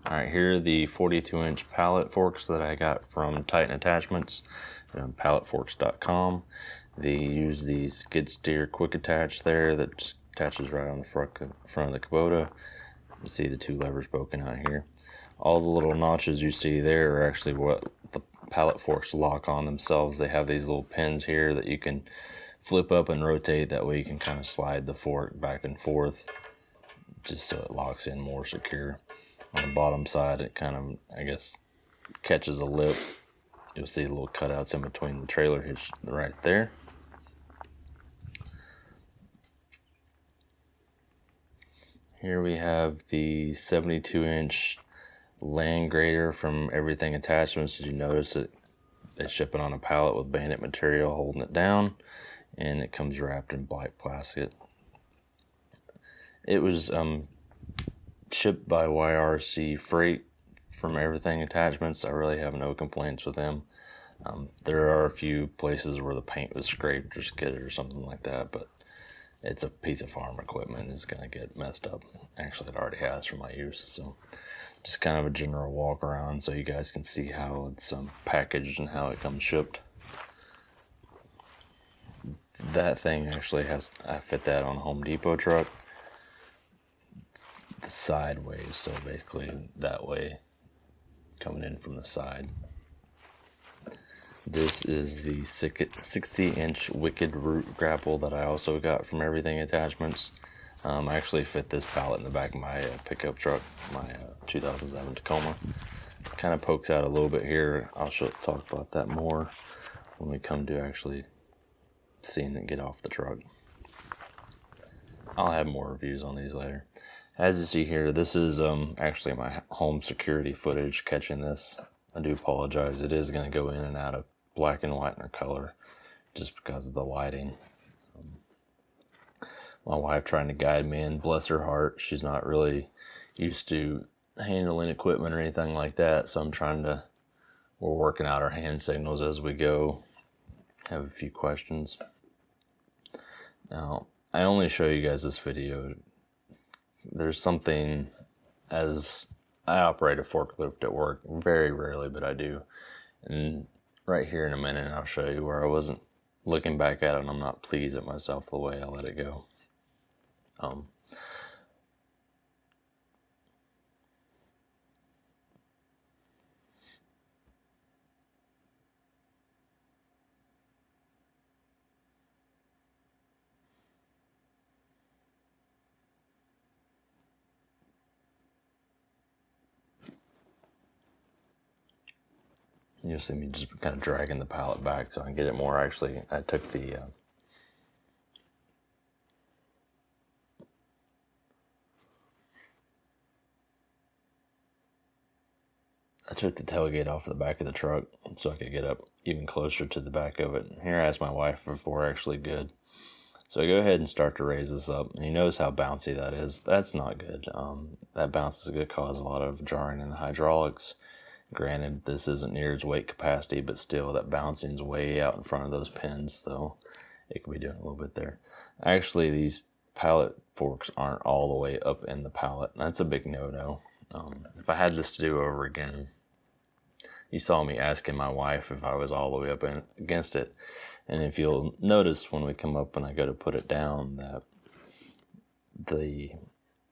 Alright, here are the 42-inch pallet forks that I got from Titan Attachments, palletforks.com. They use the skid steer quick attach there that just attaches right on the front of the Kubota. You see the two levers poking out here. All the little notches you see there are actually what the pallet forks lock on themselves. They have these little pins here that you can flip up and rotate. That way you can kind of slide the fork back and forth just so it locks in more secure. On the bottom side, it kind of, I guess, catches a lip. You'll see little cutouts in between the trailer hitch right there. Here we have the 72-inch land grader from Everything Attachments. As you notice, they ship it on a pallet with bandit material holding it down, and it comes wrapped in black plastic. It was shipped by YRC Freight from Everything Attachments. I really have no complaints with them. There are a few places where the paint was scraped or skidded or something like that, but it's a piece of farm equipment. It's going to get messed up. Actually, it already has for my use. So just kind of a general walk around so you guys can see how it's packaged and how it comes shipped. That thing actually has, I fit that on a Home Depot truck. The sideways, so basically that way, coming in from the side. This is the 60-inch Wicked Root Grapple that I also got from Everything Attachments. I actually fit this pallet in the back of my pickup truck, my 2007 Tacoma. Kind of pokes out a little bit here. I'll talk about that more when we come to actually seeing it get off the truck. I'll have more reviews on these later. As you see here, this is actually my home security footage catching this. I do apologize. It is going to go in and out of black and white in our color just because of the lighting. My wife trying to guide me, and bless her heart, she's not really used to handling equipment or anything like that, so we're working out our hand signals as we go. Have a few questions. Now, I only show you guys this video. There's something, as I operate a forklift at work, very rarely, but I do. And right here in a minute, I'll show you where I wasn't looking back at it and I'm not pleased at myself the way I let it go. You'll see me just kind of dragging the pallet back so I can get it more. Actually, I took the tailgate off the back of the truck so I could get up even closer to the back of it. Here I asked my wife if we're actually good. So I go ahead and start to raise this up, and you notice how bouncy that is. That's not good. That bounce is going to cause a lot of jarring in the hydraulics. Granted, this isn't near its weight capacity, but still that bouncing is way out in front of those pins, so it could be doing a little bit there. Actually, these pallet forks aren't all the way up in the pallet. That's a big no-no. If I had this to do over again, you saw me asking my wife if I was all the way up against it. And if you'll notice when we come up and I go to put it down, that the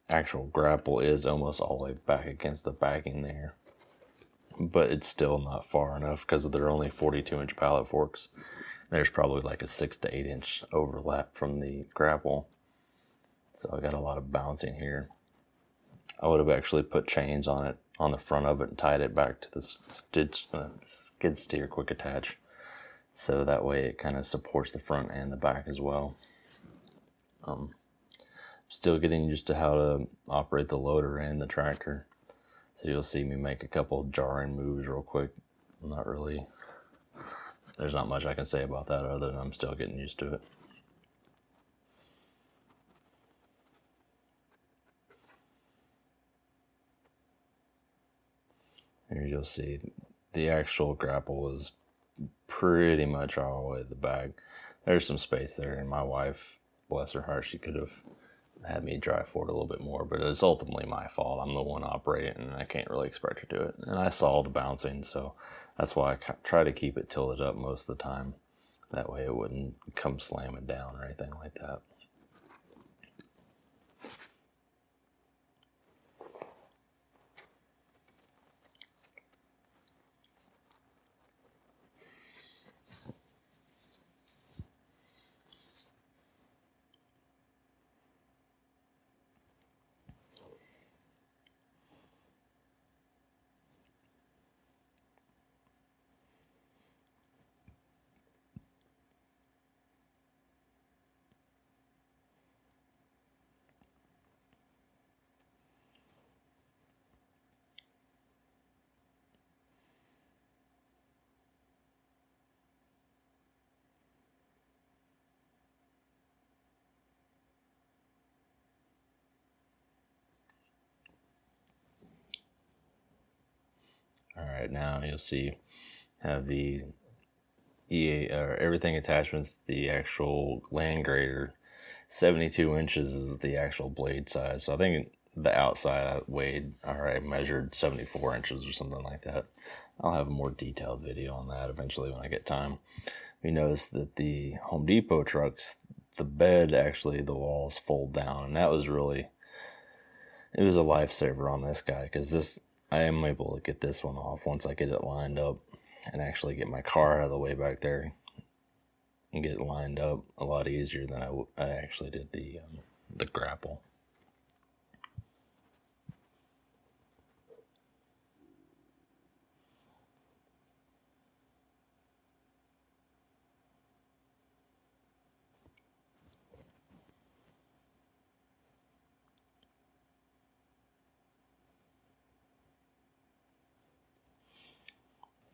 actual grapple is almost all the way back against the backing there. But it's still not far enough because they're only 42-inch pallet forks. There's probably like a 6 to 8 inch overlap from the grapple. So I got a lot of bouncing here. I would have actually put chains on it, on the front of it, and tied it back to the skid steer quick attach. So that way it kind of supports the front and the back as well. Still getting used to how to operate the loader and the tractor. So you'll see me make a couple jarring moves real quick. There's not much I can say about that other than I'm still getting used to it. Here you'll see the actual grapple is pretty much all the way to the back. There's some space there, and my wife, bless her heart, she could have had me drive forward a little bit more, but it's ultimately my fault. I'm the one operating, and I can't really expect her to do it. And I saw the bouncing, so that's why I try to keep it tilted up most of the time. That way it wouldn't come slamming down or anything like that. Alright, now you'll see have the EA or everything attachments, the actual land grader. 72 inches is the actual blade size. So I think the outside I measured 74 inches or something like that. I'll have a more detailed video on that eventually when I get time. We noticed that the Home Depot trucks, the bed, actually the walls fold down, and that was it was a lifesaver on this guy, because I am able to get this one off once I get it lined up and actually get my car out of the way back there and get it lined up a lot easier than I actually did the grapple.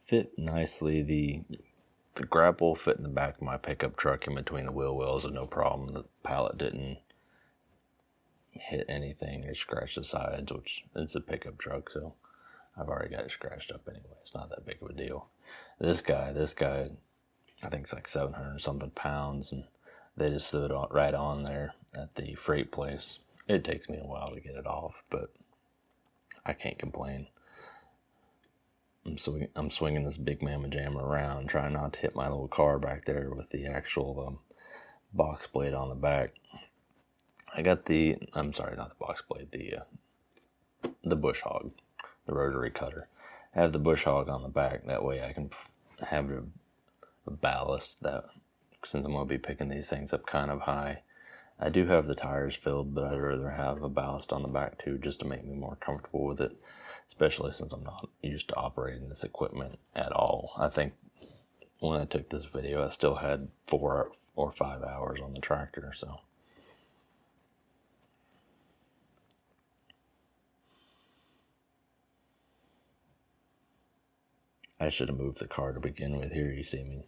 Fit nicely. The grapple fit in the back of my pickup truck in between the wheel wells and no problem. The pallet didn't hit anything or scratch the sides, which it's a pickup truck, so I've already got it scratched up anyway. It's not that big of a deal. This guy, I think it's like 700 something pounds, and they just threw it right on there at the freight place. It takes me a while to get it off, but I can't complain. I'm swinging this big mamma jammer around, trying not to hit my little car back there with the actual box blade on the back. I'm sorry, not the box blade, the bush hog, the rotary cutter. I have the bush hog on the back, that way I can have a ballast, that since I'm going to be picking these things up kind of high. I do have the tires filled, but I'd rather have a ballast on the back too, just to make me more comfortable with it, especially since I'm not used to operating this equipment at all. I think when I took this video, I still had 4 or 5 hours on the tractor, so. I should have moved the car to begin with. Here you see me.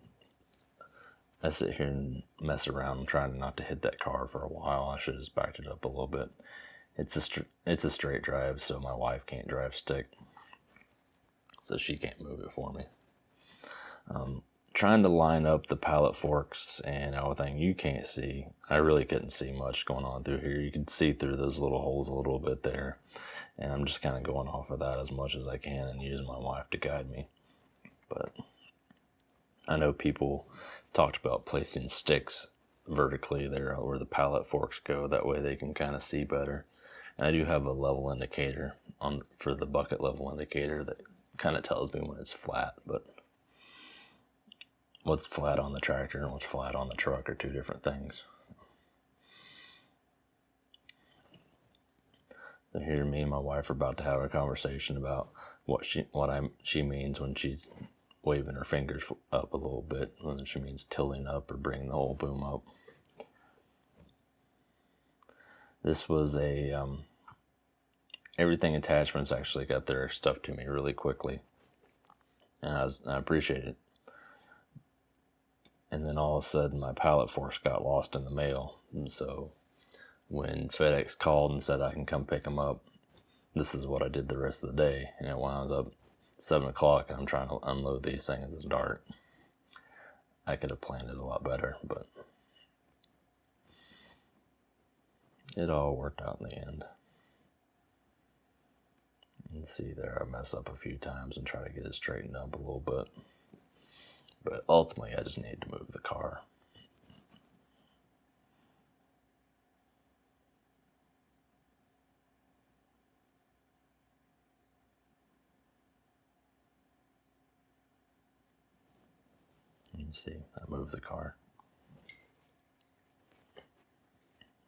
I sit here and mess around trying not to hit that car for a while. I should have just backed it up a little bit. It's a straight drive, so my wife can't drive stick, so she can't move it for me. Trying to line up the pallet forks and everything, you can't see. I really couldn't see much going on through here. You can see through those little holes a little bit there, and I'm just kind of going off of that as much as I can and using my wife to guide me. But I know people talked about placing sticks vertically there where the pallet forks go. That way they can kind of see better. And I do have a level indicator for the bucket level indicator that kind of tells me when it's flat. But what's flat on the tractor and what's flat on the truck are two different things. So here, me and my wife are about to have a conversation about what she means when she's waving her fingers up a little bit, whether she means tilting up or bringing the whole boom up. This was everything attachments actually got their stuff to me really quickly, and I appreciate it. And then all of a sudden my pallet forks got lost in the mail, and so when FedEx called and said I can come pick them up, this is what I did the rest of the day, and it wound up 7 o'clock and I'm trying to unload these things. It's dark. I could have planned it a lot better, but it all worked out in the end. And see there, I mess up a few times and try to get it straightened up a little bit. But ultimately, I just need to move the car. You see, I moved the car.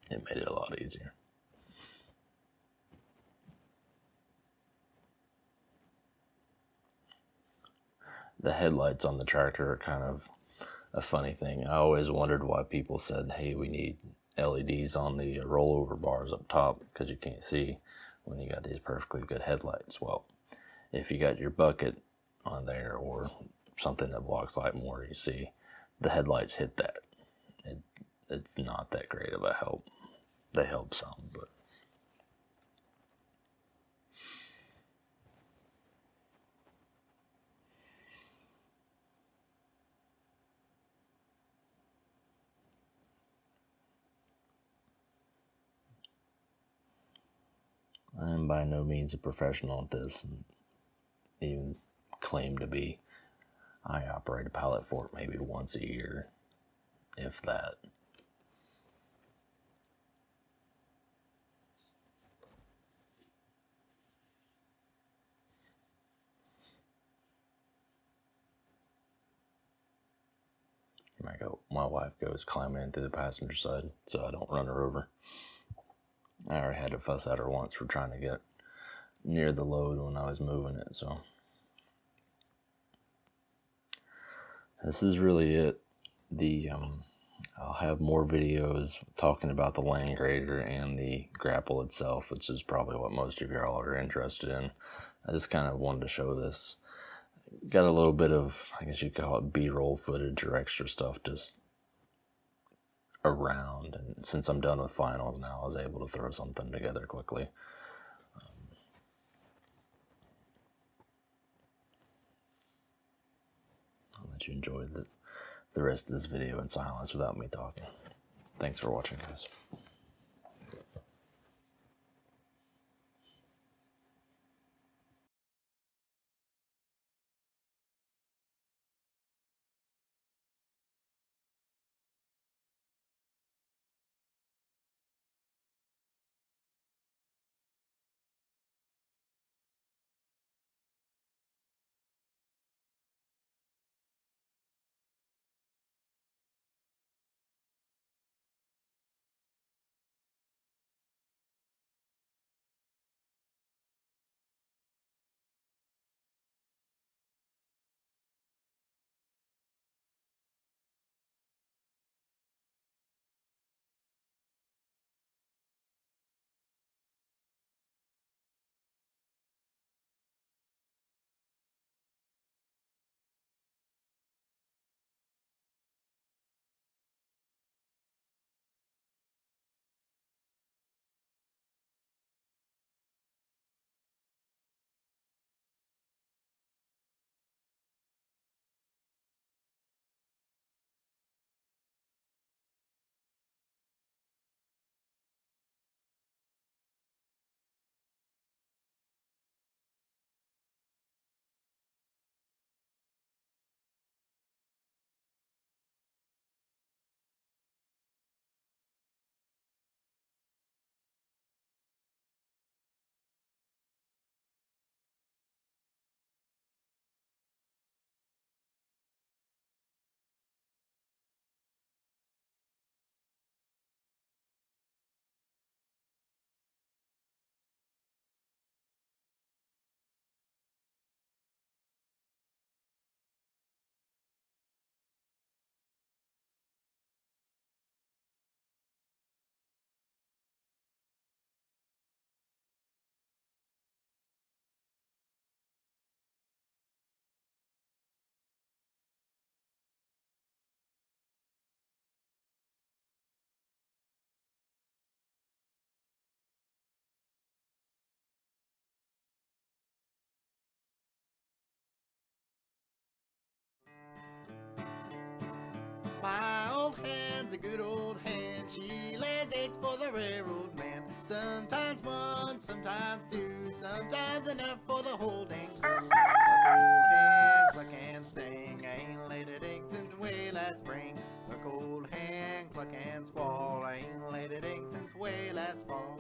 It made it a lot easier. The headlights on the tractor are kind of a funny thing. I always wondered why people said, hey, we need LEDs on the rollover bars up top because you can't see when you got these perfectly good headlights. Well, if you got your bucket on there or something that blocks light more, you see the headlights hit that. It's not that great of a help. They help some, but I'm by no means a professional at this, and even claim to be. I operate a pallet fork maybe once a year, if that. My wife goes climbing in through the passenger side so I don't run her over. I already had to fuss at her once for trying to get near the load when I was moving it, so. This is really it. I'll have more videos talking about the land grader and the grapple itself, which is probably what most of y'all are interested in. I just kind of wanted to show this. Got a little bit of, I guess you could call it B-roll footage or extra stuff just around, and since I'm done with finals now, I was able to throw something together quickly. I'll let you enjoy the rest of this video in silence without me talking. Thanks for watching, guys. My old hand's a good old hand. She lays eggs for the railroad Sometimes one, sometimes two, sometimes enough for the whole dang crew. Cluck old hen, cluck and sing, I ain't laid an egg since way last spring. Cluck old hen, cluck and squall, I ain't laid an egg since way last fall.